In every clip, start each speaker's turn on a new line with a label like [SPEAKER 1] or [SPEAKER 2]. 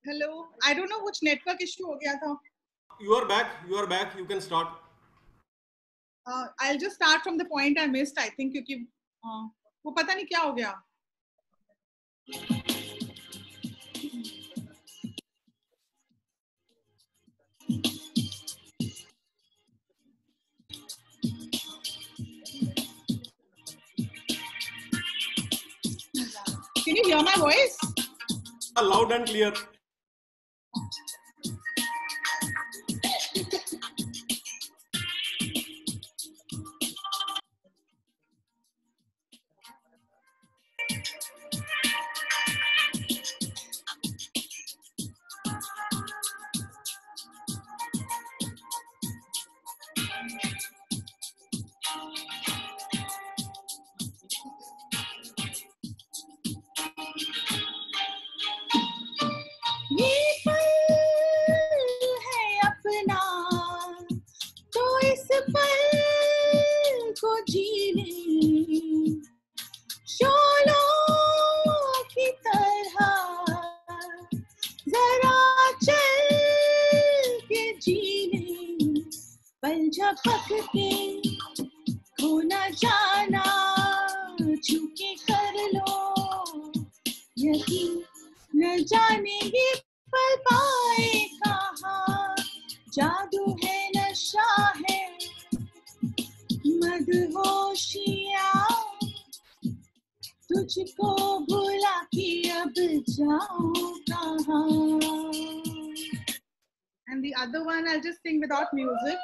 [SPEAKER 1] Hello, I don't know कुछ network issue हो गया था.
[SPEAKER 2] You are back. You are back. You can start.
[SPEAKER 1] I'll just start from the point I missed, I think, क्योंकि वो पता नहीं क्या हो गया. Can you hear my voice?
[SPEAKER 2] Loud and clear.
[SPEAKER 1] तुझको भुला के अब जाऊं कहां. And the other one I'll just sing without music.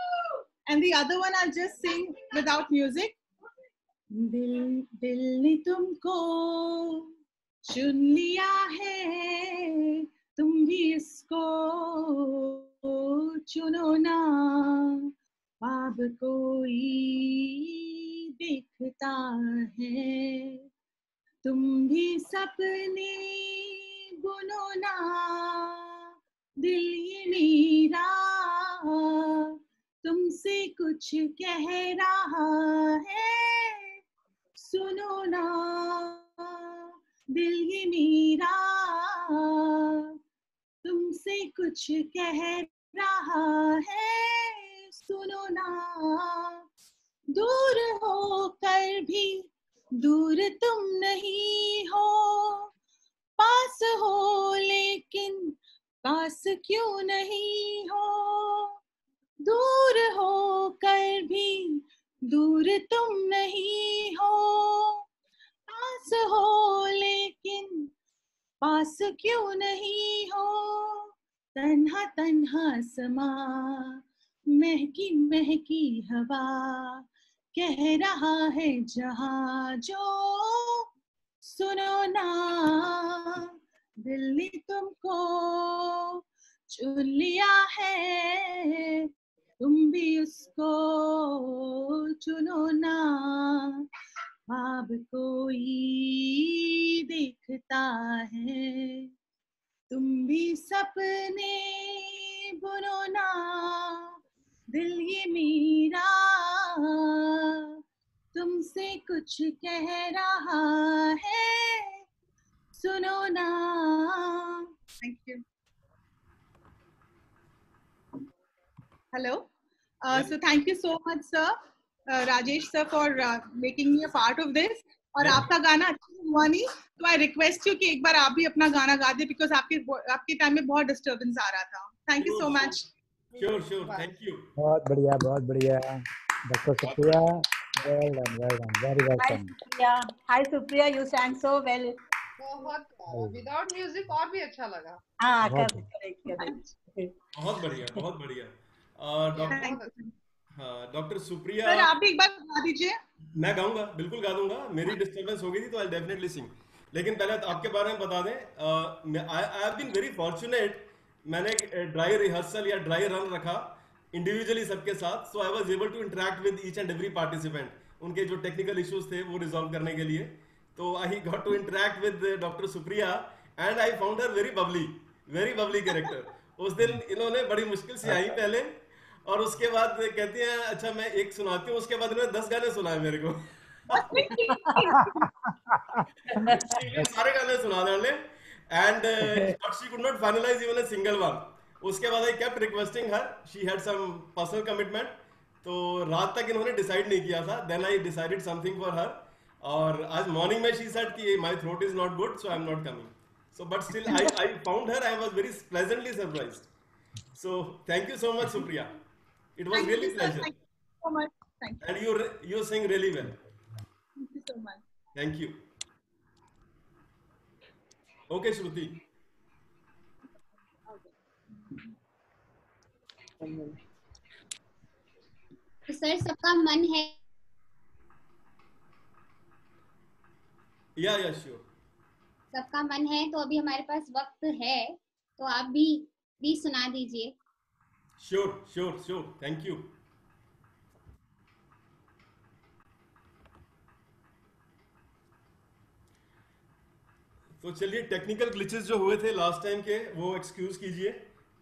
[SPEAKER 1] And the other one I'll just sing without music. दिल दिल ने तुमको चुन लिया है, तुम भी इसको चुनो ना. ख्वाब कोई देखता है, तुम भी सपने बुनो ना. दिल ये मेरा तुमसे कुछ कह रहा है, सुनो ना. दिल ये मेरा तुमसे कुछ कह रहा है, सुनो ना. दूर होकर भी दूर तुम नहीं हो, पास हो लेकिन पास क्यों नहीं हो. दूर होकर भी दूर तुम नहीं हो, पास हो लेकिन पास क्यों नहीं हो. तन्हा तन्हा समा, महकी महकी हवा, कह रहा है जहां जो, सुनो ना. दिल ने तुमको चुन लिया है, तुम भी उसको चुनो ना. ख्वाब कोई देखता है, तुम भी सपने बुनो ना. दिल ये मेरा तुमसे कुछ कह रहा है, सुनो ना. Thank you. Hello. So thank you so much, sir, Rajesh sir, for making me a part of this. और आपका गाना अच्छा हुआ नहीं, तो आई रिक्वेस्ट यू कि एक बार आप भी अपना गाना गा दे, बिकॉज आपके टाइम में बहुत डिस्टर्बेंस आ रहा था. Thank you so much.
[SPEAKER 2] Sure, thank you.
[SPEAKER 3] बहुत बढ़िया doctor Supriya, well done, very well done.
[SPEAKER 4] Hi Supriya, you sang so well.
[SPEAKER 5] बहुत विदाउट म्यूजिक और भी अच्छा लगा.
[SPEAKER 4] हाँ,
[SPEAKER 2] बहुत बढ़िया. डॉक्टर सुप्रिया,
[SPEAKER 1] सर आप भी एक बार गा दीजिए.
[SPEAKER 2] मैं गाऊंगा, बिल्कुल गा दूंगा. मेरी डिस्टर्बेंस हो गई थी तो आई डेफिनेटली सिंग. लेकिन पहले तो आपके बारे में बता दें, I have been very fortunate. मैंने ड्राई रिहर्सल या ड्राई रन रखा इंडिविजुअली सबके साथ, so I was able to interact with each and every participant. उनके जो टेक्निकल इश्यूज थे वो रिजॉल्व करने के लिए, तो I got to interact with doctor Supriya and I found her very bubbly character. उस दिन इन्होंने बड़ी मुश्किल से आई पहले, और उसके बाद कहती हैं अच्छा मैं एक सुनाती हूँ, उसके बाद इन्होंने 10 गाने सुनाए मेरे को. सारे गाने सुना डाले and but she could not finalise even a single one. उसके बाद I kept requesting her, she had some personal commitment, तो रात तक इन्होंने डिसाइड नहीं किया था. Then I decided something for her, और आज मॉर्निंग में शी सेड कि my throat is not good so I am not coming. So but still I found her. I was very pleasantly surprised. So thank you so much, Supriya. It was
[SPEAKER 1] Thank
[SPEAKER 2] really
[SPEAKER 1] you, sir.
[SPEAKER 2] pleasure.
[SPEAKER 1] Thank you so much. Thank you.
[SPEAKER 2] And you sing really well.
[SPEAKER 1] Thank you so much.
[SPEAKER 2] Thank you. Okay, Shruti.
[SPEAKER 6] तो sir सबका मन है.
[SPEAKER 2] Yeah, sure.
[SPEAKER 6] सबका मन है तो अभी हमारे पास वक्त है, तो आप भी प्लीज सुना दीजिए.
[SPEAKER 2] Sure. Thank you. तो चलिए, टेक्निकल ग्लिचेस जो हुए थे लास्ट टाइम के वो एक्सक्यूज कीजिए,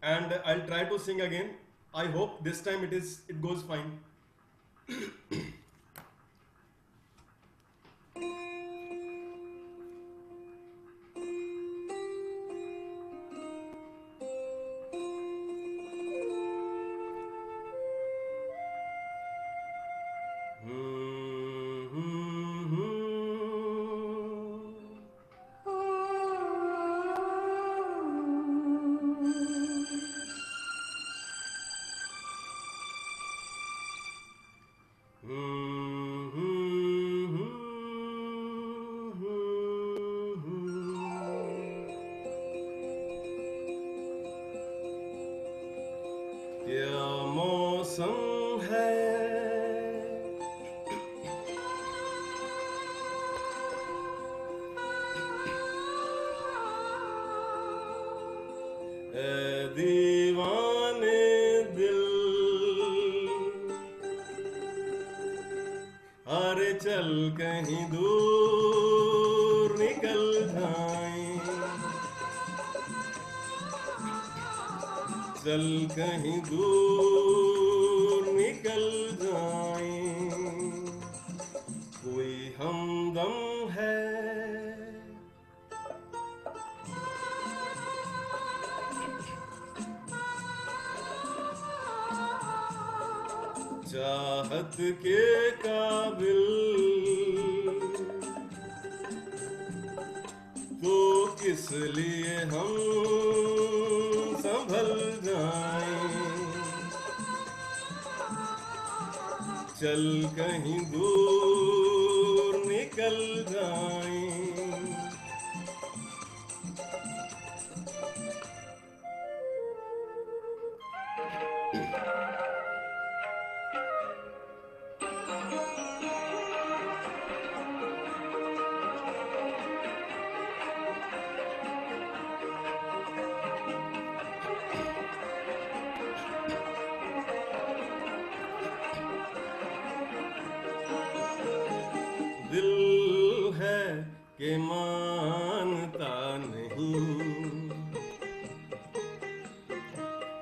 [SPEAKER 2] and I will try to sing again. I hope this time it goes fine. क्या मौसम है, ऐ दीवाने दिल, अरे चल कहीं दूर निकल जाएं, चल कहीं दूर निकल जाएं, कोई हमदम है, चाहत के काबिल तो किस लिए हम संभल जाएं, चल कहीं दूर निकल जाएं. दिल है कि मानता नहीं,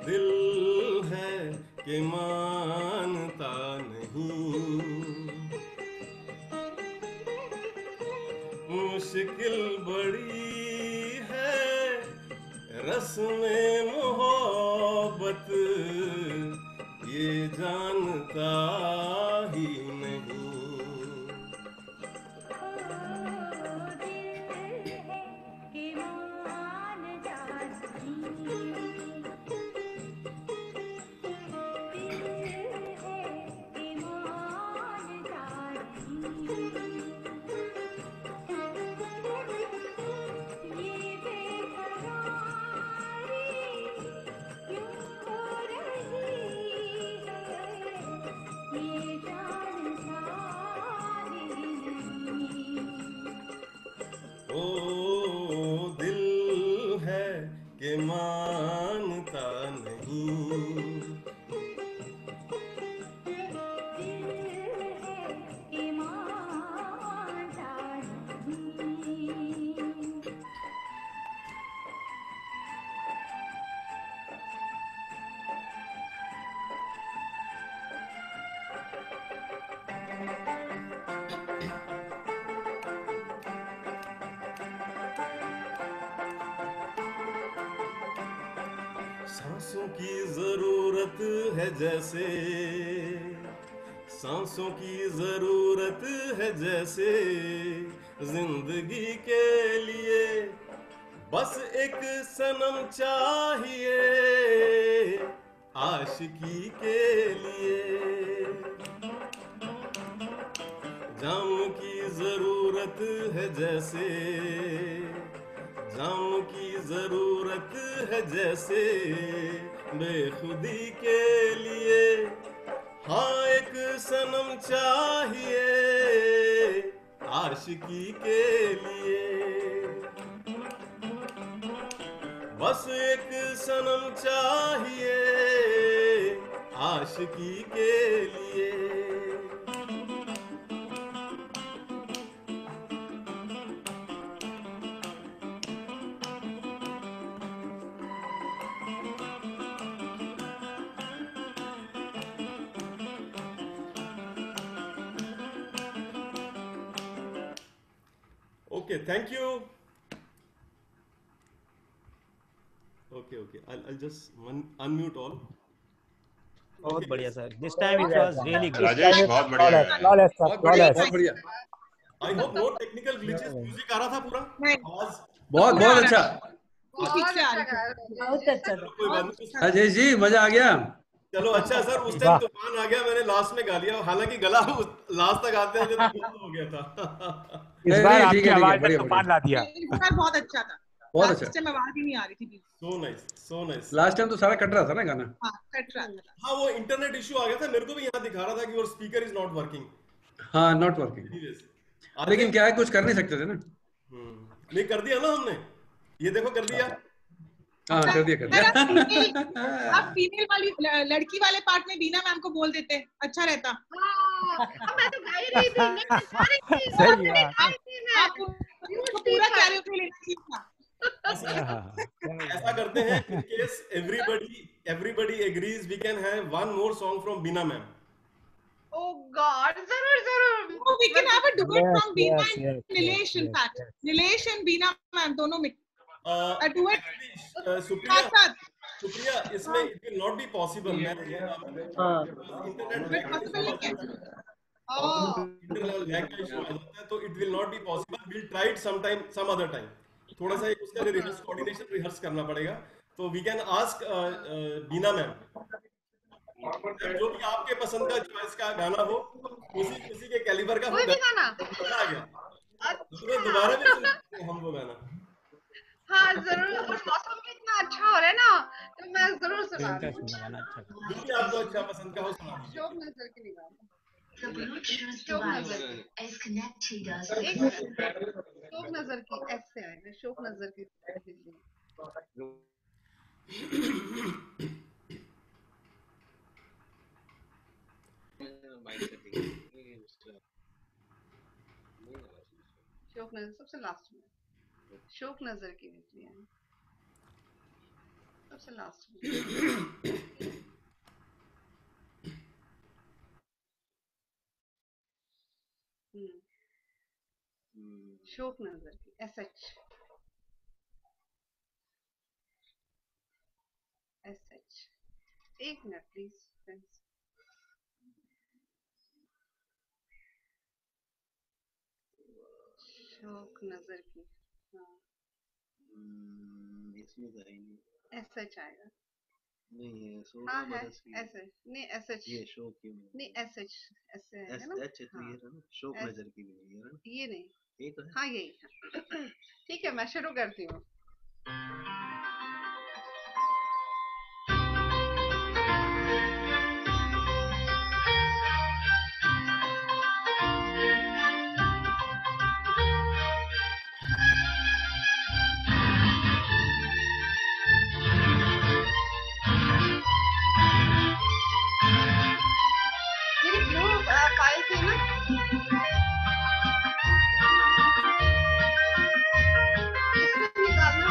[SPEAKER 2] दिल है कि मानता नहीं, मुश्किल बड़ी है रस्मे मोहब्बत, ये जानता ही नहीं. ओ दिल है कि मानता नहीं, सांसों की जरूरत है जैसे, सांसों की जरूरत है जैसे, जिंदगी के लिए बस एक सनम चाहिए, आशिकी के लिए। जाम की जरूरत है जैसे, जाम की जरूरत है जैसे, बेखुदी के लिए हाँ एक सनम चाहिए, आशिकी के लिए। बस एक सनम चाहिए, आशिकी के लिए। Okay, thank you. Okay. I'll just unmute all.
[SPEAKER 7] बहुत
[SPEAKER 2] Okay,
[SPEAKER 7] बढ़िया
[SPEAKER 2] guys.
[SPEAKER 7] Sir, this time it was really good.
[SPEAKER 8] Rajesh बहुत बढ़िया है।
[SPEAKER 3] flawless sir,
[SPEAKER 9] बहुत बढ़िया
[SPEAKER 3] flawless.
[SPEAKER 9] बहुत बढ़िया
[SPEAKER 2] I hope no technical glitches. Music आ रहा था पूरा?
[SPEAKER 1] नहीं।
[SPEAKER 2] आवाज?
[SPEAKER 9] बहुत बहुत अच्छा
[SPEAKER 1] ठीक
[SPEAKER 5] बहुत
[SPEAKER 1] से आ
[SPEAKER 5] अच्छा
[SPEAKER 1] रही
[SPEAKER 5] गाया
[SPEAKER 4] बहुत अच्छा
[SPEAKER 2] चलो
[SPEAKER 4] था।
[SPEAKER 2] कोई बात नहीं।
[SPEAKER 9] राजेश जी मजा आ गया
[SPEAKER 2] चलो अच्छा सर, उस
[SPEAKER 3] वाह।
[SPEAKER 2] टाइम तूफान आ गया, मैंने लास्ट में गा लिया, हालांकि गला लास्ट तक आते हैं जब बंद हो गया था।
[SPEAKER 3] इस
[SPEAKER 9] नहीं,
[SPEAKER 3] बार
[SPEAKER 9] नहीं,
[SPEAKER 3] आपकी
[SPEAKER 9] ठीक है,
[SPEAKER 3] आवाज
[SPEAKER 9] बढ़िया,
[SPEAKER 3] में तूफान ला दिया।
[SPEAKER 1] है। इस बार बहुत अच्छा था।
[SPEAKER 9] बहुत
[SPEAKER 1] लास्ट
[SPEAKER 9] अच्छा
[SPEAKER 1] टाइम आवाज ही नहीं आ रही थी।
[SPEAKER 2] So nice, so nice.
[SPEAKER 9] Last time तो सारा कट रहा था ना गाना
[SPEAKER 1] हाँ, कट रहा था।
[SPEAKER 2] हाँ वो इंटरनेट इशू आ गया था, मेरे को भी यहाँ दिखा रहा था कि your speaker is not working.
[SPEAKER 9] हाँ नॉट वर्किंग
[SPEAKER 2] Anyways,
[SPEAKER 9] लेकिन क्या है कुछ कर नहीं सकते थे ना
[SPEAKER 2] नहीं कर दिया ना हमने, ये देखो कर दिया।
[SPEAKER 9] हाँ कर दिया
[SPEAKER 1] आप फीमेल वाली लड़की वाले पार्ट में बीना मैम को बोल देते, अच्छा रहता।
[SPEAKER 5] मैं तो गा ही रही थी, मैं गा रही थी,
[SPEAKER 3] सही बात।
[SPEAKER 1] आप उसको पूरा कैरियोके लेना चाहिए था।
[SPEAKER 2] ऐसा करते हैं, in case everybody agrees, we can have one more song from Bina ma'am.
[SPEAKER 5] Oh God, जरूर
[SPEAKER 1] Oh, we can have a duet
[SPEAKER 3] Yes,
[SPEAKER 1] from Beena
[SPEAKER 3] yes,
[SPEAKER 1] and
[SPEAKER 3] yes,
[SPEAKER 1] Nilesh, in
[SPEAKER 3] yes,
[SPEAKER 1] fact.
[SPEAKER 3] yes.
[SPEAKER 1] Nilesh and Beena ma'am दोनों में a duet
[SPEAKER 2] Supriya,
[SPEAKER 1] साथ।
[SPEAKER 2] इसमें it will not be possible. Internet lag का
[SPEAKER 1] possible
[SPEAKER 2] issue आ
[SPEAKER 1] नहीं
[SPEAKER 2] जाता है,
[SPEAKER 1] Oh,
[SPEAKER 2] internet lag का issue आ जाता है, तो it will not be possible. We'll try it sometime, some other time. थोड़ा सा उसका रिहर्स कोऑर्डिनेशन रिहर्स करना पड़ेगा, तो we can ask Bina ma'am, जो भी आपके पसंद का चॉइस का गाना हो, उसी के कैलिबर का
[SPEAKER 5] कोई भी गाना।
[SPEAKER 2] आ गया, तो
[SPEAKER 5] अच्छा
[SPEAKER 2] दोबारा भी सुन सकते हैं हम वो गाना।
[SPEAKER 5] हाँ जरूर, और मौसम भी इतना अच्छा हो रहा है ना, तो मैं जरूर सुना
[SPEAKER 7] इनका सुनना गाना अच्छा था।
[SPEAKER 2] जो भी आपको अच्छा पसंद का हो सुना दीजिए।
[SPEAKER 5] शोक नजर की निगाह में।
[SPEAKER 10] The Bluetooth
[SPEAKER 5] शोक
[SPEAKER 10] device
[SPEAKER 5] नजर की,
[SPEAKER 10] is connected as
[SPEAKER 5] एक मिनट, शोक नजर की ऐसे आएगा, शोक नजर की। शोक नजर सबसे लास्ट में, शोक नजर की निकली है सबसे लास्ट में। शोक नजर की SH एक मिनट प्लीज फ्रेंड्स। शोक नजर की, हाँ
[SPEAKER 11] इसमें तो है ही नहीं,
[SPEAKER 5] SH आएगा।
[SPEAKER 11] नहीं है शोक
[SPEAKER 5] हाँ है
[SPEAKER 11] नजर की,
[SPEAKER 5] SH नहीं SH
[SPEAKER 11] ये शोक की
[SPEAKER 5] नहीं SH ऐसे आएगा ना।
[SPEAKER 11] SH तो ये है ना, शोक
[SPEAKER 5] S-
[SPEAKER 11] नजर की भी नहीं है ना,
[SPEAKER 5] ये नहीं,
[SPEAKER 11] ये तो है।
[SPEAKER 5] हाँ यही है। ठीक है मैं शुरू करती हूँ। मेरी ब्लू फाइल थी ना, इसमें निकालना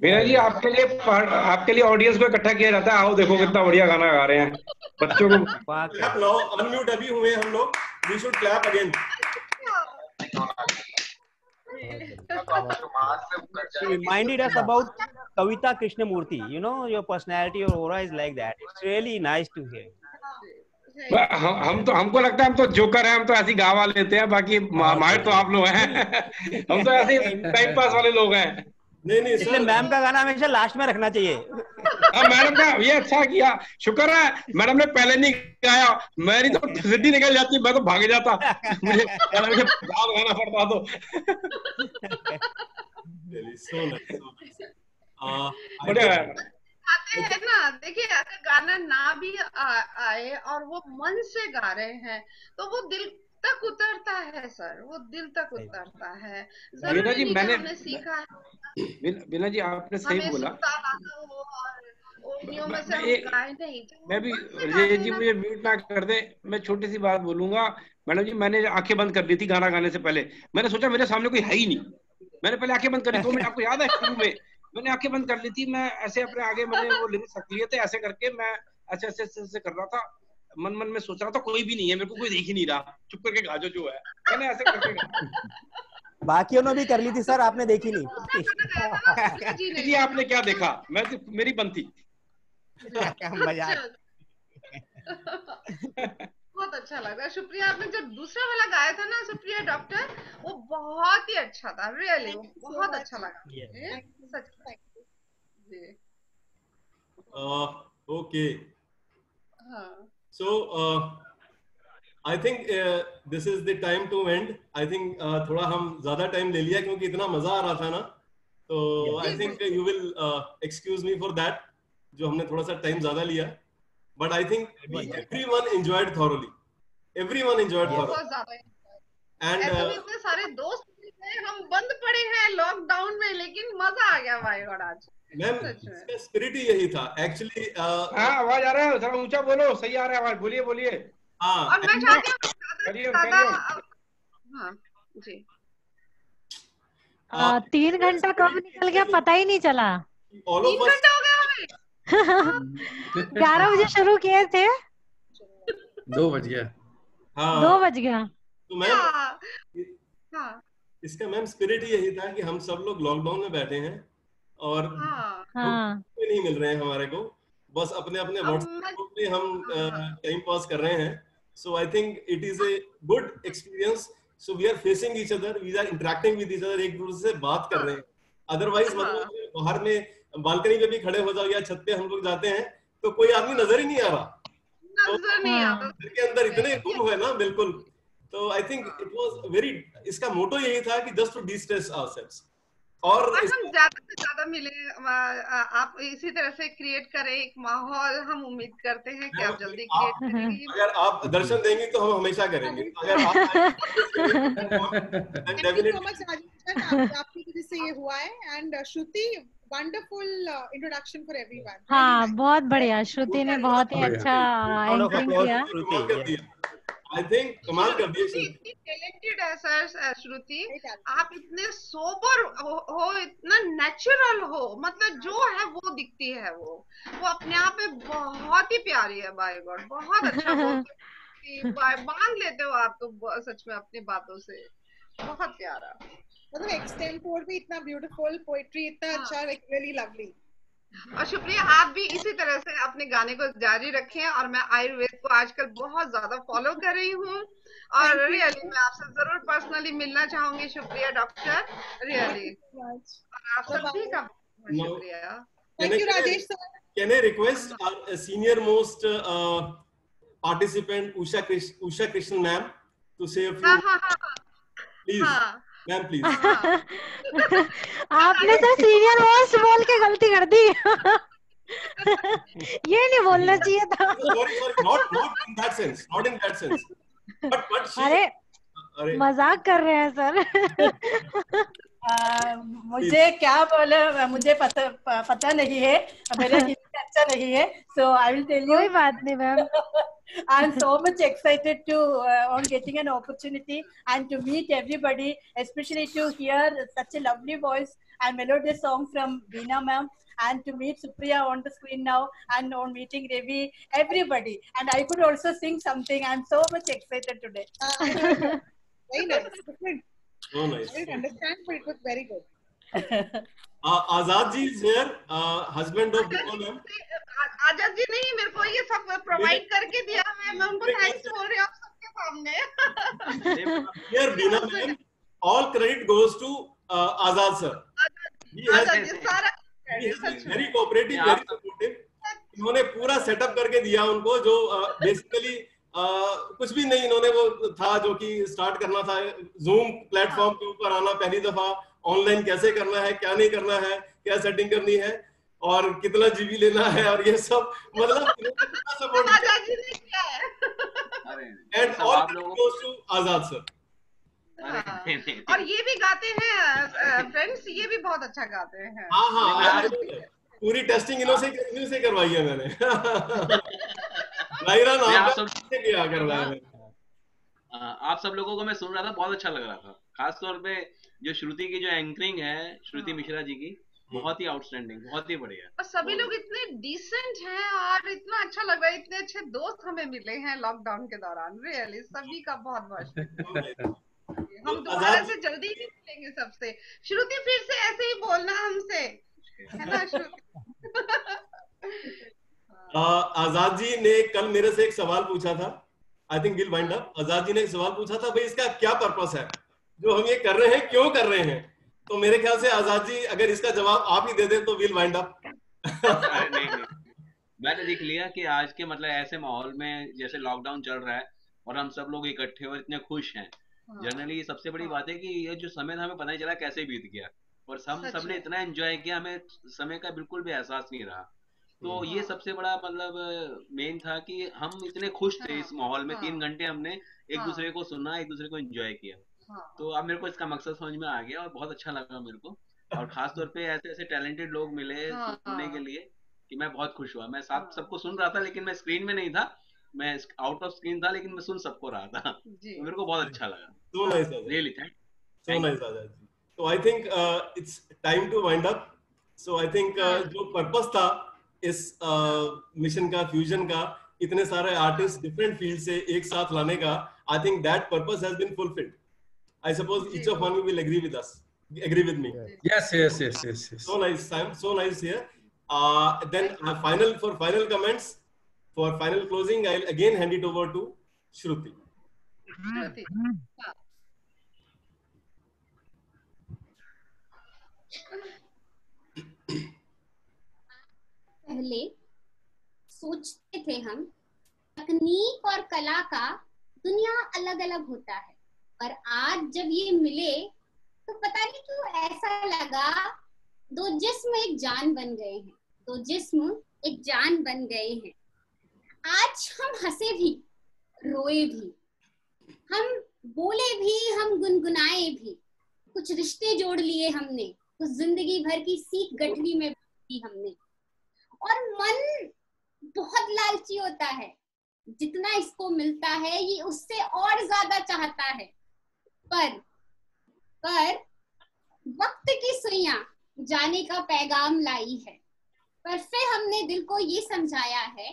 [SPEAKER 9] मीना जी आपके लिए ऑडियंस को इकट्ठा किया जाता है, आओ देखो कितना बढ़िया गाना गा रहे हैं बच्चों को।
[SPEAKER 2] क्लैप लो, अनम्यूट अभी हुए हम लोग, we should clap again.
[SPEAKER 7] She reminded us about Kavita Krishnamurti. You know, your personality, your aura is like that. It's really nice to hear.
[SPEAKER 9] हमको लगता है हम तो जोकर हैं, हम तो ऐसी गावा लेते हैं, बाकी माहिर तो आप लोग हैं। हम तो ऐसे टाइम पास वाले लोग हैं।
[SPEAKER 2] नहीं
[SPEAKER 7] इसलिए मैम का गाना हमेशा लास्ट में रखना चाहिए।
[SPEAKER 9] मैडम का ये अच्छा किया, शुक्र है मैडम ने पहले नहीं गाया, मेरी तो सिटी निकल जाती, मैं तो भाग जाता, मुझे गाना पड़ता तो।
[SPEAKER 5] बढ़िया आते हैं ना, देखिए अगर गाना ना भी आए और वो मन से गा रहे हैं तो वो दिल तक उतरता है सर, वो दिल तक उतरता है।
[SPEAKER 9] मीना जी
[SPEAKER 5] हमने सीखा है,
[SPEAKER 9] मीना जी आपने सही बोला। मैं भी जी मुझे म्यूट ना कर दे, मैं छोटी सी बात बोलूंगा। मैडम जी मैंने आंखें बंद कर ली थी गाना गाने से पहले, मैंने सोचा मेरे सामने कोई है ही नहीं, मैंने पहले आंखें बंद करी 2 मिनट, आपको याद है शुरू में मैंने आंखें बंद कर ली थी, मैं ऐसे अपने आगे मैंने वो लिरिक्स रख लिए थे, ऐसे करके मैं ऐसे ऐसे ऐसे कर रहा था, मन मन में सोच रहा था कोई भी नहीं है, मेरे को कोई देख ही नहीं रहा, चुप करके गा जो है, मैंने ऐसे करके गा।
[SPEAKER 7] बाकियों ने भी कर ली थी सर, आपने देखी नहीं।
[SPEAKER 9] जी आपने क्या देखा, मैं तो मेरी बंद थी।
[SPEAKER 7] मजाक।
[SPEAKER 5] बहुत अच्छा लगा। शुक्रिया, आपने जब दूसरा वाला गाया था ना सुप्रिया डॉक्टर, वो बहुत ही अच्छा था, रियली बहुत अच्छा लगा। सच जी।
[SPEAKER 2] Okay, so I think this is the time to end. I think थोड़ा हम ज्यादा टाइम ले लिया क्योंकि इतना मजा आ रहा था ना, तो I think you will excuse me for that, जो हमने थोड़ा सा टाइम ज्यादा लिया, but I think everyone enjoyed thoroughly, everyone enjoyed thoroughly, and
[SPEAKER 5] इतने सारे दोस्त हैं, हम बंद पड़े हैं लॉकडाउन में, लेकिन मजा आ गया भाई गॉड आज।
[SPEAKER 2] मैम इसका स्पिरिट ही यही था एक्चुअली।
[SPEAKER 9] हाँ आवाज आ रहा है, थोड़ा ऊंचा बोलो, सही आ रहा है आवाज, बोलिए बोलिए।
[SPEAKER 2] हाँ
[SPEAKER 5] और मैं चाहती हूँ हाँ जी
[SPEAKER 8] 3 घंटा कब निकल गया पता ही नहीं चला।
[SPEAKER 5] 3 घंटा हो गया हमें।
[SPEAKER 8] 11 बजे शुरू किए थे,
[SPEAKER 9] 2 बज गया।
[SPEAKER 2] हाँ
[SPEAKER 8] 2 बज गया।
[SPEAKER 2] तो मैम इसका मैम स्पिरिट ही यही था कि हम सब लोग लॉकडाउन में बैठे हैं और नहीं मिल रहे हैं हमारे को, बस अपने अपने व्हाट्सएप ग्रुप में हम टाइम पास कर रहे हैं। So I think it is a good experience. So we are facing each other, we are interacting with each other, एक दूसरे से बात कर रहे हैं। अदरवाइज मतलब बाहर में बालकनी पे भी खड़े हो जाओ या छत पे हम लोग जाते हैं तो कोई आदमी नजर ही नहीं आ रहा,
[SPEAKER 5] नजर नहीं आता,
[SPEAKER 2] घर के अंदर इतने गुम है ना, बिल्कुल। तो I think it was very, इसका मोटो यही था कि जस्ट टू डिस्ट्रेस आवरसेल्व्स, और
[SPEAKER 5] हम ज्यादा से ज्यादा मिले, आप इसी तरह से क्रिएट करें एक माहौल, हम उम्मीद करते हैं कि आप जल्दी क्रिएट करेंगे।
[SPEAKER 2] अगर आप दर्शन देंगे तो हम हमेशा करेंगे, अगर आप
[SPEAKER 1] आपकी वजह से ये हुआ है। And Shruti, wonderful introduction for everyone.
[SPEAKER 8] हाँ बहुत बढ़िया, श्रुति ने बहुत ही अच्छा एंकरिंग किया।
[SPEAKER 2] आई थिंक कमाल कर दिया।
[SPEAKER 5] इतनी टैलेंटेड है सर श्रुति, आप इतने सोबर हो, इतना नेचुरल हो, मतलब जो है वो दिखती है, वो अपने आप में बहुत ही प्यारी है। बाय गॉड बहुत अच्छा बांध लेते हो आप तो सच में अपनी बातों से, बहुत प्यारा।
[SPEAKER 1] मतलब एक्सटेम्पोर भी इतना ब्यूटीफुल, पोएट्री इतना अच्छा, लाइक रियली लवली।
[SPEAKER 5] और शुक्रिया, आप भी इसी तरह से अपने गाने को जारी रखें। और मैं आयुर्वेद को आजकल बहुत ज्यादा फॉलो कर रही हूँ और रियली मैं आपसे जरूर पर्सनली मिलना चाहूंगी। शुक्रिया डॉक्टर, रियली, और आप सभी का शुक्रिया।
[SPEAKER 1] Thank you Rajesh sir.
[SPEAKER 2] Can I request our senior most participant Usha Krishna ma'am to say a few, please ma'am please.
[SPEAKER 8] आपने तो सीनियर मोस्ट बोल के गलती कर दी। ये नहीं बोलना चाहिए था।
[SPEAKER 2] Sorry, not in that sense, not in that sense. But she,
[SPEAKER 8] अरे मजाक कर रहे हैं सर।
[SPEAKER 4] मुझे क्या बोले मुझे पता नहीं है, मेरे हिंदी अच्छा नहीं है, so I will tell you.
[SPEAKER 8] कोई बात नहीं ma'am.
[SPEAKER 4] I'm so much excited to on getting an opportunity and to meet everybody, especially to hear such a lovely voice and melodious song from Veena ma'am, and to meet Supriya on the screen now, and on meeting Ravi, everybody. And I could also sing something. I'm so much excited today.
[SPEAKER 1] Very nice. Different.
[SPEAKER 2] So nice.
[SPEAKER 1] I didn't understand, but it was very good.
[SPEAKER 2] Azad ji is here, husband of Veena ma'am.
[SPEAKER 5] Azad ji नहीं, मेरे को ये सब provide करके दिया, मैं उनको thanks बोल रही हूँ आप सबके सामने.
[SPEAKER 2] Here Veena ma'am, all credit goes to Azad sir. He has been very cooperative, very supportive. इन्होंने पूरा सेटअप करके दिया उनको, जो बेसिकली कुछ भी नहीं, इन्होंने वो था जो कि स्टार्ट करना था, जूम प्लेटफॉर्म के ऊपर आना पहली दफा, ऑनलाइन कैसे करना है, क्या नहीं करना है, क्या सेटिंग करनी है और कितना जीबी लेना है, और ये सब मतलब सपोर्ट किया है. And all goes to Azad sir.
[SPEAKER 5] और ये भी गाते हैं फ्रेंड्स, ये भी बहुत अच्छा गाते हैं.
[SPEAKER 2] हाँ, पूरी टेस्टिंग इन्हों से करवाई है मैंने. लाइरा नाम से किया करवाया मैंने.
[SPEAKER 12] आप सब लोगों को मैं सुन रहा था, बहुत अच्छा लग रहा था. खास तौर पे जो श्रुति की जो एंकरिंग है, श्रुति मिश्रा जी की, बहुत ही आउटस्टैंडिंग, बहुत ही बढ़िया.
[SPEAKER 5] और सभी लोग इतने डिसेंट हैं और इतना अच्छा लग रहा है, इतने अच्छे दोस्त हमें मिले हैं लॉकडाउन के दौरान. रियली सभी का बहुत बहुत शुक्रिया. हम दोबारा से जल्दी ही मिलेंगे सबसे. श्रुति फिर से ऐसे ही बोलना हमसे, है ना श्रुति?
[SPEAKER 2] आजाद जी ने कल मेरे से एक सवाल पूछा था. I think will wind up. Azad ji ने एक सवाल पूछा था, भाई इसका क्या पर्पस है जो हम ये कर रहे हैं, क्यों कर रहे हैं? तो मेरे ख्याल से आजाद जी अगर इसका जवाब आप ही दे दें तो विल वाइंड अप.
[SPEAKER 12] नहीं, मैंने देख लिया कि आज के मतलब ऐसे माहौल में जैसे लॉकडाउन चल रहा है और हम सब लोग इकट्ठे और इतने खुश हैं, जनरली सबसे बड़ी बात है कि ये जो समय था हमें पता नहीं चला कैसे बीत गया, और सबने इतना एंजॉय किया, हमें समय का बिल्कुल भी एहसास नहीं रहा. तो ये सबसे बड़ा मतलब मेन था कि हम इतने खुश थे इस माहौल में. 3 घंटे हमने एक दूसरे को सुना, एक दूसरे को एंजॉय किया. तो अब मेरे को इसका मकसद समझ में आ गया और बहुत अच्छा लगा मेरे को. और खास तौर पे ऐसे ऐसे टैलेंटेड लोग मिले सुनने के लिए कि मैं बहुत खुश हुआ. मैं सबको सुन रहा था, लेकिन मैं स्क्रीन में नहीं था, मैं आउट ऑफ स्क्रीन था, लेकिन मैं सुन सबको रहा था. तो मेरे को बहुत अच्छा लगा.
[SPEAKER 2] So nice,
[SPEAKER 12] really thank
[SPEAKER 2] so nice Azad ji. तो I think it's time to wind up. So I think जो पर्पस था इस मिशन का, फ्यूजन का, इतने सारे आर्टिस्ट डिफरेंट फील्ड से एक साथ लाने का, I think that purpose has been fulfilled. I suppose each of one will agree with me.
[SPEAKER 9] Yes.
[SPEAKER 2] So nice, Sam. So nice here. Then for final comments, for final closing, I'll again hand it over to Shruti.
[SPEAKER 6] पहले सोचते थे हम तकनीक और कला का दुनिया अलग अलग होता है, और आज जब ये मिले तो पता नहीं क्यों ऐसा लगा दो जिस्म एक जान बन गए हैं, दो जिस्म एक जान बन गए हैं. आज हम हंसे भी, रोए भी, हम बोले भी, हम गुनगुनाए भी, कुछ रिश्ते जोड़ लिए हमने, कुछ जिंदगी भर की सीख गठरी में की हमने. और मन बहुत लालची होता है, जितना इसको मिलता है ये उससे और ज्यादा चाहता है. पर वक्त की सुइयां जाने का पैगाम लाई है. पर फिर हमने दिल को ये समझाया है,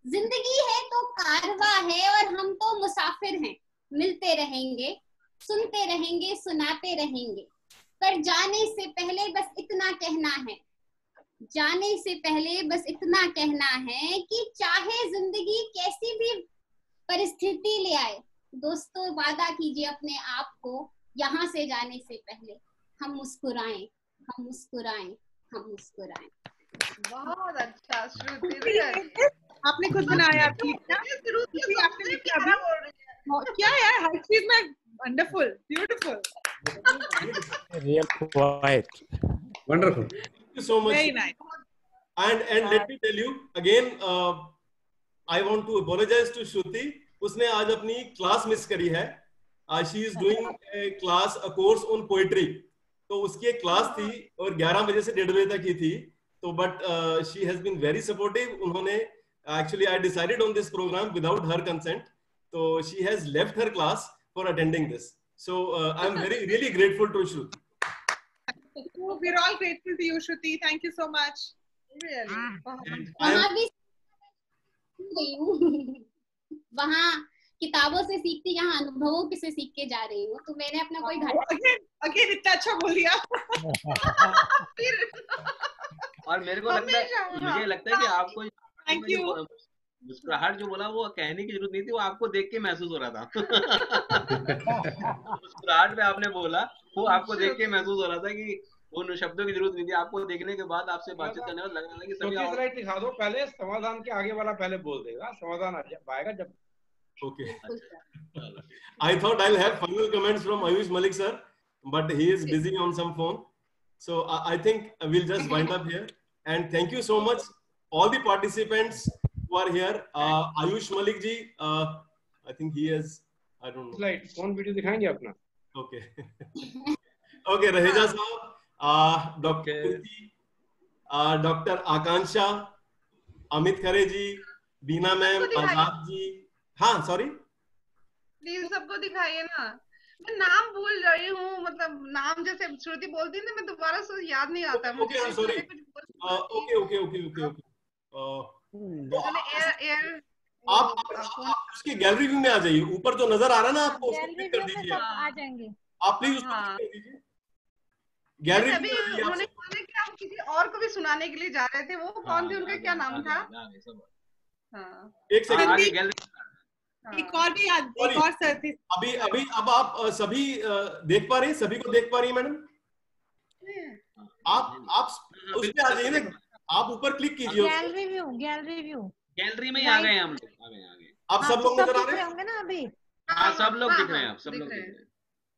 [SPEAKER 6] जिंदगी है तो कारवा है और हम तो मुसाफिर हैं. मिलते रहेंगे, सुनते रहेंगे, सुनाते रहेंगे. पर जाने से पहले बस इतना कहना है, जाने से पहले बस इतना कहना है कि चाहे जिंदगी कैसी भी परिस्थिति ले आए, दोस्तों वादा कीजिए अपने आप को, यहाँ से जाने से पहले हम मुस्कुराएं, हम मुस्कुराएं, हम मुस्कुराएं.
[SPEAKER 5] बहुत अच्छा श्रुति,
[SPEAKER 1] आपने खुद बनाया क्या यार, हर चीज में wonderful, beautiful,
[SPEAKER 3] real quiet,
[SPEAKER 9] wonderful.
[SPEAKER 2] Thank you so much.
[SPEAKER 1] Very nice.
[SPEAKER 2] And let me tell you again, I want to apologize to Shruti. उसने आज अपनी क्लास मिस करी है. She is doing a class, a course on poetry. तो उसकी एक class थी और 11 बजे से 1:30 बजे तक की थी. तो but she has been very supportive. उन्होंने actually I decided on this program without her consent. So she has left her class for attending this. So I'm really grateful to Shruti.
[SPEAKER 1] We're all grateful to you, Shruti. Thank you so much.
[SPEAKER 6] वहाँ किताबों से सीखती, यहाँ अनुभवों से सीख के जा रही हूँ, तो मैंने अपना कोई घाटा
[SPEAKER 1] अगेन इतना अच्छा बोल दिया।
[SPEAKER 12] और मेरे को लगता है, मुझे लगता है कि आपको
[SPEAKER 1] थैंक यू
[SPEAKER 12] मुस्कुराहट जो बोला वो कहने की जरूरत नहीं थी, वो आपको देख के महसूस हो रहा था। मुस्कुराहट पे आपने बोला, वो आपको देख के महसूस हो रहा था कि उन शब्दों की जरूरत नहीं थी, आपको देखने के बाद आपसे बातचीत करने में लग रहा था कि सभी
[SPEAKER 9] स्लाइड दिखा दो पहले, समाधान के आगे वाला पहले बोल देगा, समाधान आएगा जब।
[SPEAKER 2] Okay. I thought I'll have final comments from Ayush Malik sir, but he is busy on some phone. So I think we'll just wind up here. And thank you so much, all the participants who are here. Ayush Malik ji, I think he has, I don't know.
[SPEAKER 9] Slide, phone video दिखाएंगे अपना.
[SPEAKER 2] Okay. Okay, Raheja साहब, Dr. Kriti, Dr. Akansha, Amit Khare ji, Beena ma'am, Azad ji. हाँ sorry
[SPEAKER 5] please सबको दिखाइए ना, मैं नाम भूल रही हूँ, मतलब नाम जैसे श्रुति बोलती है ना, मैं दोबारा से याद नहीं आता मुझे।
[SPEAKER 2] ओके सॉरी, ओके आप उसके गैलरी व्यू में आ जाइए, ऊपर जो नजर आ रहा है ना आपको, उसको क्लिक कर दीजिए,
[SPEAKER 8] आ जाएंगे
[SPEAKER 2] आप प्लीज उसको क्लिक कर दीजिए गैलरी व्यू में।
[SPEAKER 5] उन्होंने कहा कि हम किसी और को भी सुनाने के लिए जा रहे थे, वो कौन थे, उनका क्या नाम था?
[SPEAKER 2] एक सेकंड,
[SPEAKER 1] एक और भी एक और सर थे
[SPEAKER 2] अभी अब आप सभी देख पा रही हैं, सभी को देख पा रही हैं मैडम? आप उस पे आ जाइए ना, आप ऊपर क्लिक कीजिए,
[SPEAKER 12] गैलरी में आ गए हम लोग, आ गए
[SPEAKER 2] आप सब लोग नजर आ रहे
[SPEAKER 8] होंगे ना अभी?
[SPEAKER 12] हाँ सब लोग दिख रहे हैं, आप सब लोग दिख रहे हैं,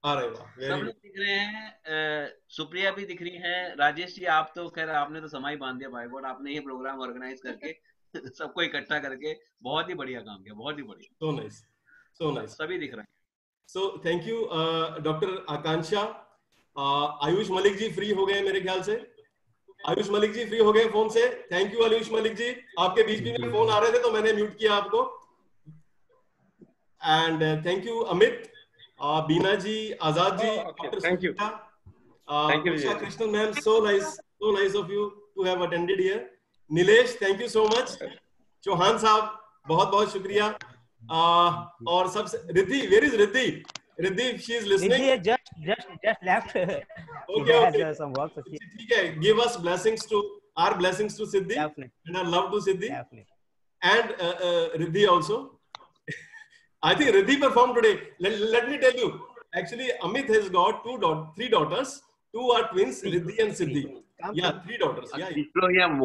[SPEAKER 2] अरे वाह
[SPEAKER 12] सब लोग दिख रहे हैं। सुप्रिया भी दिख रही है। राजेश जी आप तो खैर आपने तो समय बांध दिया, भाई गॉड आपने ये प्रोग्राम ऑर्गेनाइज करके सबको इकट्ठा करके बहुत ही बढ़िया काम किया, बहुत ही बढ़िया,
[SPEAKER 2] सो नाइस
[SPEAKER 12] सभी दिख रहे हैं।
[SPEAKER 2] So thank you doctor Akanksha. Ayush Malik ji free हो गए मेरे ख्याल से, आयुष मलिक जी फ्री हो गए फोन से। थैंक यू आयुष मलिक जी, आपके बीच में फोन आ रहे थे तो मैंने म्यूट किया आपको। And thank you Amit, Bina ji, Azad ji,
[SPEAKER 9] thank you
[SPEAKER 2] Krishnan ma'am, so nice of you to have attended here. Nilesh thank you so much, Chauhan साहब बहुत बहुत शुक्रिया। और सबसे Riddhi, where is Riddhi? Riddhi, she is listening,
[SPEAKER 7] just left.
[SPEAKER 2] Okay.
[SPEAKER 7] Some work.
[SPEAKER 2] ठीक है, give us blessings to our blessings to Siddhi and our love to Siddhi and Riddhi also. I think Riddhi performed today. Let me tell you, actually Amit has got three daughters. Two are twins, Riddhi and Siddhi. Yeah, 3 daughters. Yeah.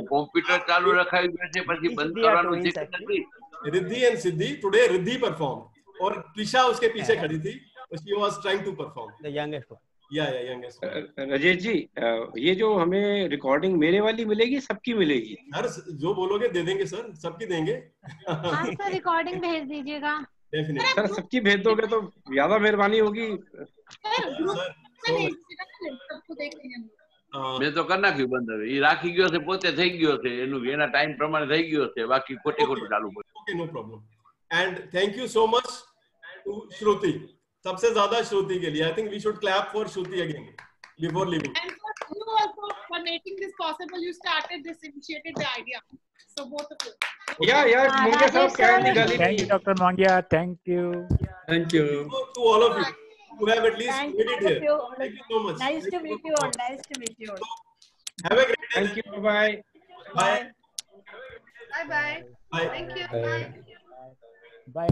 [SPEAKER 13] Computer ચાલુ રખાવી છે પછી બંધ કરવાનું છે નથી.
[SPEAKER 2] Riddhi and Siddhi, today Riddhi performed और Trisha उसके पीछे खड़ी थी, she was trying to perform.
[SPEAKER 7] The youngest one.
[SPEAKER 2] Yeah, youngest one.
[SPEAKER 9] Rajesh ji, ये जो हमें रिकॉर्डिंग मेरे वाली मिलेगी, सबकी मिलेगी?
[SPEAKER 2] सर जो बोलोगे दे देंगे सर, सबकी देंगे।
[SPEAKER 8] हाँ सर, रिकॉर्डिंग भेज दीजिएगा।
[SPEAKER 2] Definitely.
[SPEAKER 9] सर सबकी भेज दोगे तो ज्यादा मेहरबानी होगी।
[SPEAKER 13] મેં તો કરી નાખ્યું બંધ, હવે એ રાખી ગયો છે, પોતે થઈ ગયો છે, એનું એના ટાઈમ પ્રમાણે થઈ ગયો છે, બાકી ખોટી ખોટું ચાલુ પડે.
[SPEAKER 2] Okay, no problem. And thank you so much to Shruti. सबसे ज्यादा श्रुति के लिए, I think we should clap for Shruti again before leaving.
[SPEAKER 1] And for you also for making this possible. You started this, initiated the idea. So both of you.
[SPEAKER 9] Yeah, Mungia sahab क्या निकाली?
[SPEAKER 3] Thank you, Dr. Mangia. Thank you.
[SPEAKER 2] Thank you to all of you who have at least made it here. Thank you so much.
[SPEAKER 4] Nice to meet you all. Nice to meet you all.
[SPEAKER 2] Have a great day.
[SPEAKER 9] Thank you. Bye.
[SPEAKER 2] Bye.
[SPEAKER 5] Bye. Bye.
[SPEAKER 2] Bye.
[SPEAKER 5] Thank you.
[SPEAKER 3] Bye.